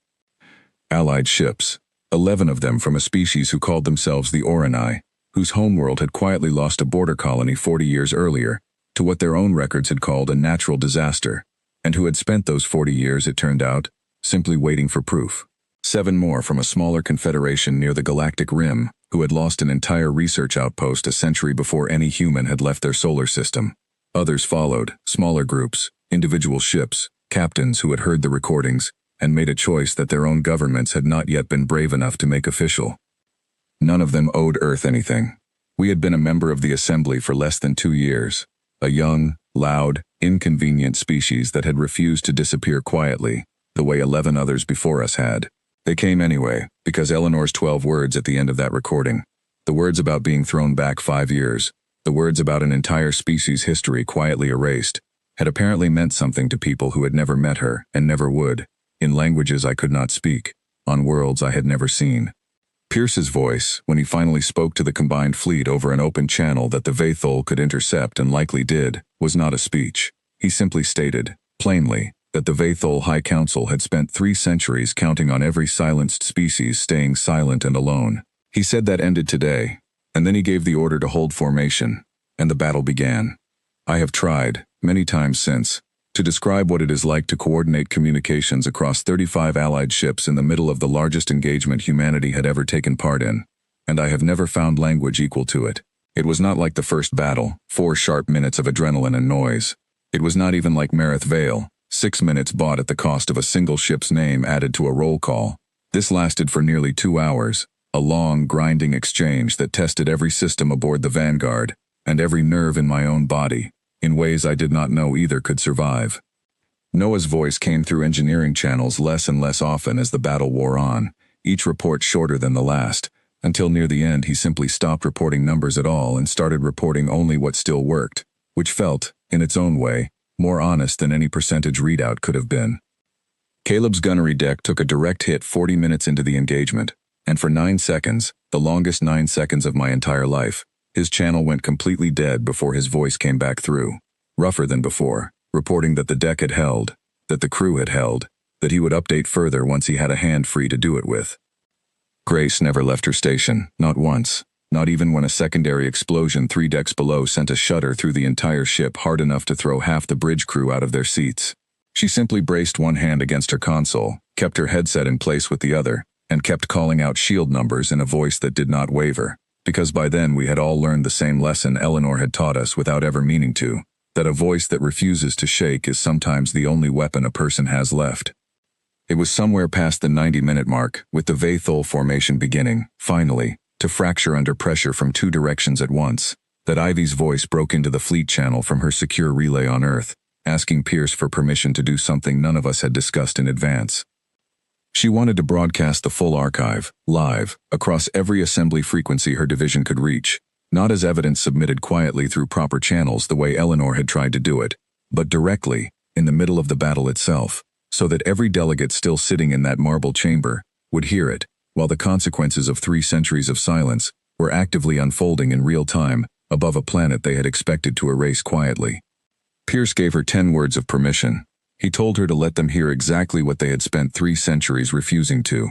Allied ships, 11 of them from a species who called themselves the Orani, whose homeworld had quietly lost a border colony 40 years earlier, to what their own records had called a natural disaster, and who had spent those 40 years, it turned out, simply waiting for proof. 7 more from a smaller confederation near the galactic rim, who had lost an entire research outpost a century before any human had left their solar system. Others followed, smaller groups, individual ships, captains who had heard the recordings, and made a choice that their own governments had not yet been brave enough to make official. None of them owed Earth anything. We had been a member of the Assembly for less than 2 years. A young, loud, inconvenient species that had refused to disappear quietly, the way 11 others before us had. They came anyway, because Eleanor's 12 words at the end of that recording, the words about being thrown back 5 years, the words about an entire species' history quietly erased, had apparently meant something to people who had never met her and never would, in languages I could not speak, on worlds I had never seen. Pierce's voice, when he finally spoke to the combined fleet over an open channel that the Vathol could intercept and likely did, was not a speech. He simply stated, plainly, that the Vathol High Council had spent 3 centuries counting on every silenced species staying silent and alone. He said that ended today, and then he gave the order to hold formation, and the battle began. I have tried, many times since, to describe what it is like to coordinate communications across 35 Allied ships in the middle of the largest engagement humanity had ever taken part in, and I have never found language equal to it. It was not like the first battle, 4 sharp minutes of adrenaline and noise. It was not even like Mareth Vale, 6 minutes bought at the cost of a single ship's name added to a roll call. This lasted for nearly 2 hours, a long, grinding exchange that tested every system aboard the Vanguard, and every nerve in my own body, in ways I did not know either could survive. Noah's voice came through engineering channels less and less often as the battle wore on, each report shorter than the last, until near the end he simply stopped reporting numbers at all and started reporting only what still worked, which felt, in its own way, more honest than any percentage readout could have been. Caleb's gunnery deck took a direct hit 40 minutes into the engagement, and for 9 seconds, the longest 9 seconds of my entire life, his channel went completely dead before his voice came back through, rougher than before, reporting that the deck had held, that the crew had held, that he would update further once he had a hand free to do it with. Grace never left her station, not once, not even when a secondary explosion 3 decks below sent a shudder through the entire ship hard enough to throw half the bridge crew out of their seats. She simply braced one hand against her console, kept her headset in place with the other, and kept calling out shield numbers in a voice that did not waver, because by then we had all learned the same lesson Eleanor had taught us without ever meaning to, that a voice that refuses to shake is sometimes the only weapon a person has left. It was somewhere past the 90-minute mark, with the Vathol formation beginning, finally, to fracture under pressure from 2 directions at once, that Ivy's voice broke into the fleet channel from her secure relay on Earth, asking Pierce for permission to do something none of us had discussed in advance. She wanted to broadcast the full archive, live, across every assembly frequency her division could reach, not as evidence submitted quietly through proper channels the way Eleanor had tried to do it, but directly, in the middle of the battle itself, so that every delegate still sitting in that marble chamber would hear it, while the consequences of 3 centuries of silence were actively unfolding in real time above a planet they had expected to erase quietly. Pierce gave her 10 words of permission, He told her to let them hear exactly what they had spent 3 centuries refusing to.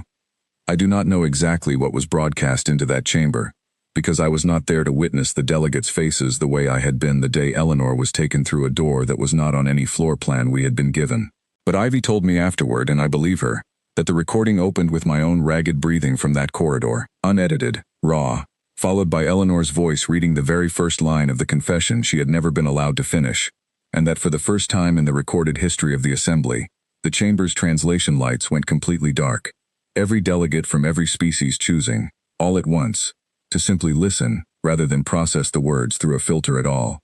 I do not know exactly what was broadcast into that chamber, because I was not there to witness the delegates' faces the way I had been the day Eleanor was taken through a door that was not on any floor plan we had been given. But Ivy told me afterward, and I believe her, that the recording opened with my own ragged breathing from that corridor, unedited, raw, followed by Eleanor's voice reading the very first line of the confession she had never been allowed to finish, and that for the first time in the recorded history of the assembly, the chamber's translation lights went completely dark, every delegate from every species choosing, all at once, to simply listen rather than process the words through a filter at all.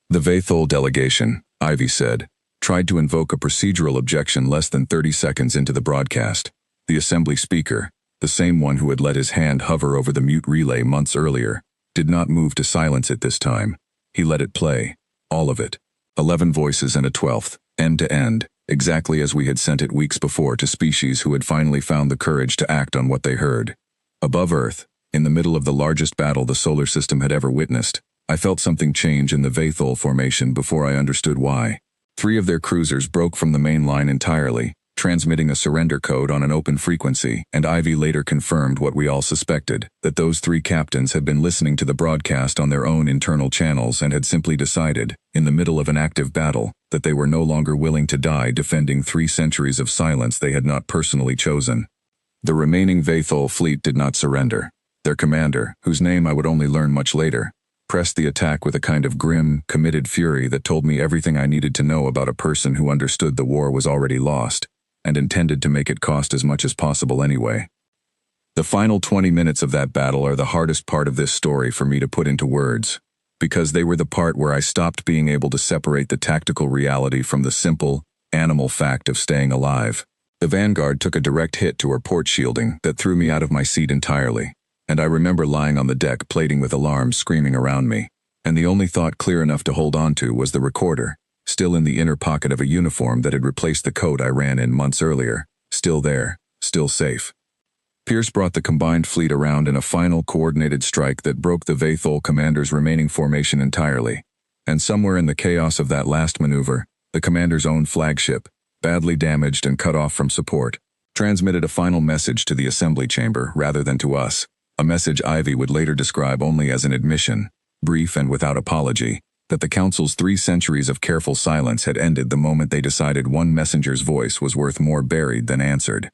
The Vathol delegation, Ivy said, tried to invoke a procedural objection less than 30 seconds into the broadcast. The assembly speaker, the same one who had let his hand hover over the mute relay months earlier, did not move to silence it this time. He let it play, all of it. 11 voices and a 12th, end to end, exactly as we had sent it weeks before to species who had finally found the courage to act on what they heard. Above Earth, in the middle of the largest battle the solar system had ever witnessed, I felt something change in the Vathol formation before I understood why. 3 of their cruisers broke from the main line entirely, transmitting a surrender code on an open frequency, and Ivy later confirmed what we all suspected, that those 3 captains had been listening to the broadcast on their own internal channels and had simply decided, in the middle of an active battle, that they were no longer willing to die defending 3 centuries of silence they had not personally chosen. The remaining Vathol fleet did not surrender. Their commander, whose name I would only learn much later, pressed the attack with a kind of grim, committed fury that told me everything I needed to know about a person who understood the war was already lost, and intended to make it cost as much as possible anyway. The final 20 minutes of that battle are the hardest part of this story for me to put into words, because they were the part where I stopped being able to separate the tactical reality from the simple, animal fact of staying alive. The Vanguard took a direct hit to her port shielding that threw me out of my seat entirely, and I remember lying on the deck plating with alarms screaming around me, and the only thought clear enough to hold on to was the recorder, still in the inner pocket of a uniform that had replaced the coat I ran in months earlier, still there, still safe. Pierce brought the combined fleet around in a final coordinated strike that broke the Vathol commander's remaining formation entirely, and somewhere in the chaos of that last maneuver, the commander's own flagship, badly damaged and cut off from support, transmitted a final message to the assembly chamber rather than to us, a message Ivy would later describe only as an admission, brief and without apology, that the Council's 3 centuries of careful silence had ended the moment they decided one messenger's voice was worth more buried than answered.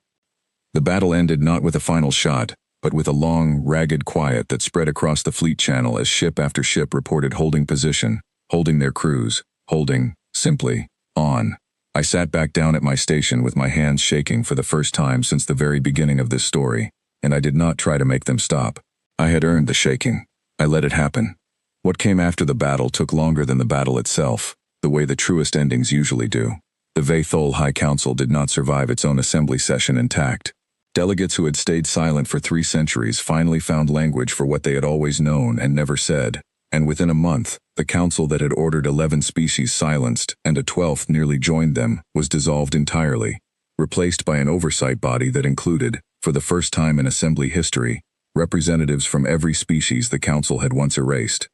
The battle ended not with a final shot, but with a long, ragged quiet that spread across the fleet channel as ship after ship reported holding position, holding their crews, holding, simply, on. I sat back down at my station with my hands shaking for the first time since the very beginning of this story, and I did not try to make them stop. I had earned the shaking. I let it happen. What came after the battle took longer than the battle itself, the way the truest endings usually do. The Vathol High Council did not survive its own assembly session intact. Delegates who had stayed silent for 3 centuries finally found language for what they had always known and never said, and within a month, the council that had ordered 11 species silenced, and a 12th nearly joined them, was dissolved entirely, replaced by an oversight body that included, for the first time in assembly history, representatives from every species the council had once erased.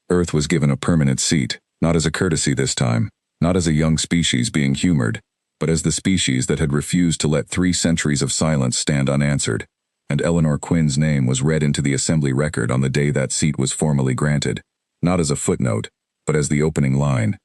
Earth was given a permanent seat, not as a courtesy this time, not as a young species being humored, but as the species that had refused to let 3 centuries of silence stand unanswered, and Eleanor Quinn's name was read into the assembly record on the day that seat was formally granted, not as a footnote, but as the opening line.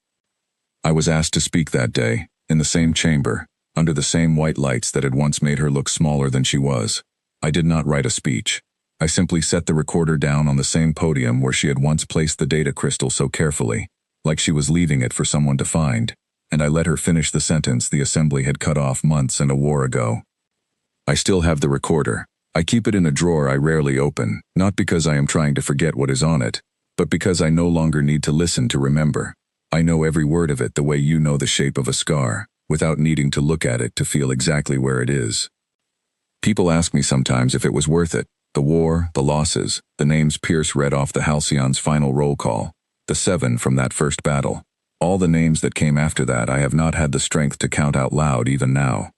I was asked to speak that day, in the same chamber, under the same white lights that had once made her look smaller than she was. I did not write a speech. I simply set the recorder down on the same podium where she had once placed the data crystal so carefully, like she was leaving it for someone to find, and I let her finish the sentence the assembly had cut off months and a war ago. I still have the recorder. I keep it in a drawer I rarely open, not because I am trying to forget what is on it, but because I no longer need to listen to remember. I know every word of it the way you know the shape of a scar, without needing to look at it to feel exactly where it is. People ask me sometimes if it was worth it. The war, the losses, the names Pierce read off the Halcyon's final roll call, the 7 from that first battle. All the names that came after that I have not had the strength to count out loud even now.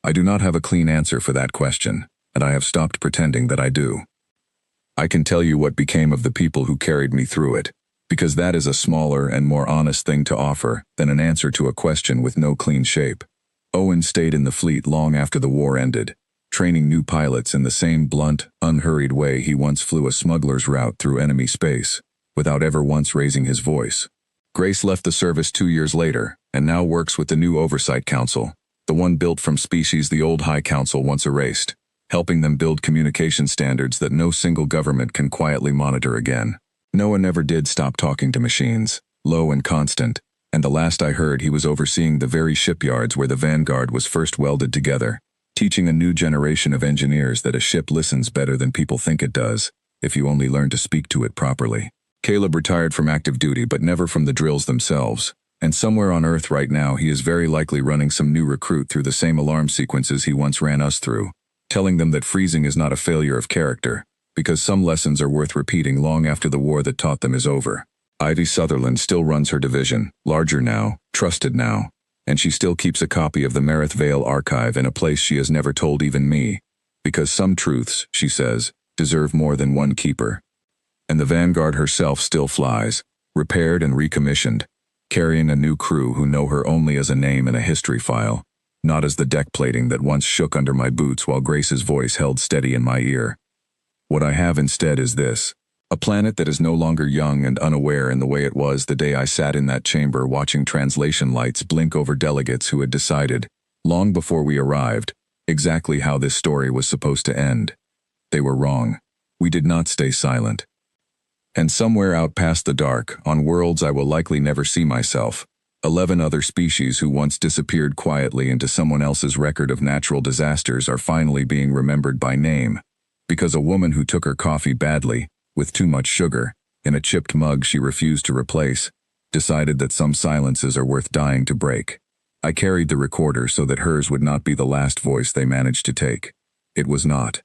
I do not have a clean answer for that question, and I have stopped pretending that I do. I can tell you what became of the people who carried me through it, because that is a smaller and more honest thing to offer than an answer to a question with no clean shape. Owen stayed in the fleet long after the war ended, training new pilots in the same blunt, unhurried way he once flew a smuggler's route through enemy space, without ever once raising his voice. Grace left the service 2 years later, and now works with the new Oversight Council, the one built from species the old High Council once erased, helping them build communication standards that no single government can quietly monitor again. Noah never did stop talking to machines, low and constant, and the last I heard he was overseeing the very shipyards where the Vanguard was first welded together, teaching a new generation of engineers that a ship listens better than people think it does, if you only learn to speak to it properly. Caleb retired from active duty but never from the drills themselves, and somewhere on Earth right now he is very likely running some new recruit through the same alarm sequences he once ran us through, telling them that freezing is not a failure of character, because some lessons are worth repeating long after the war that taught them is over. Ivy Sutherland still runs her division, larger now, trusted now, and she still keeps a copy of the Marith Vale archive in a place she has never told even me, because some truths, she says, deserve more than one keeper. And the Vanguard herself still flies, repaired and recommissioned, carrying a new crew who know her only as a name in a history file, not as the deck plating that once shook under my boots while Grace's voice held steady in my ear. What I have instead is this: a planet that is no longer young and unaware in the way it was the day I sat in that chamber watching translation lights blink over delegates who had decided, long before we arrived, exactly how this story was supposed to end. They were wrong. We did not stay silent. And somewhere out past the dark, on worlds I will likely never see myself, 11 other species who once disappeared quietly into someone else's record of natural disasters are finally being remembered by name, because a woman who took her coffee badly, with too much sugar, in a chipped mug she refused to replace, decided that some silences are worth dying to break. I carried the recorder so that hers would not be the last voice they managed to take. It was not.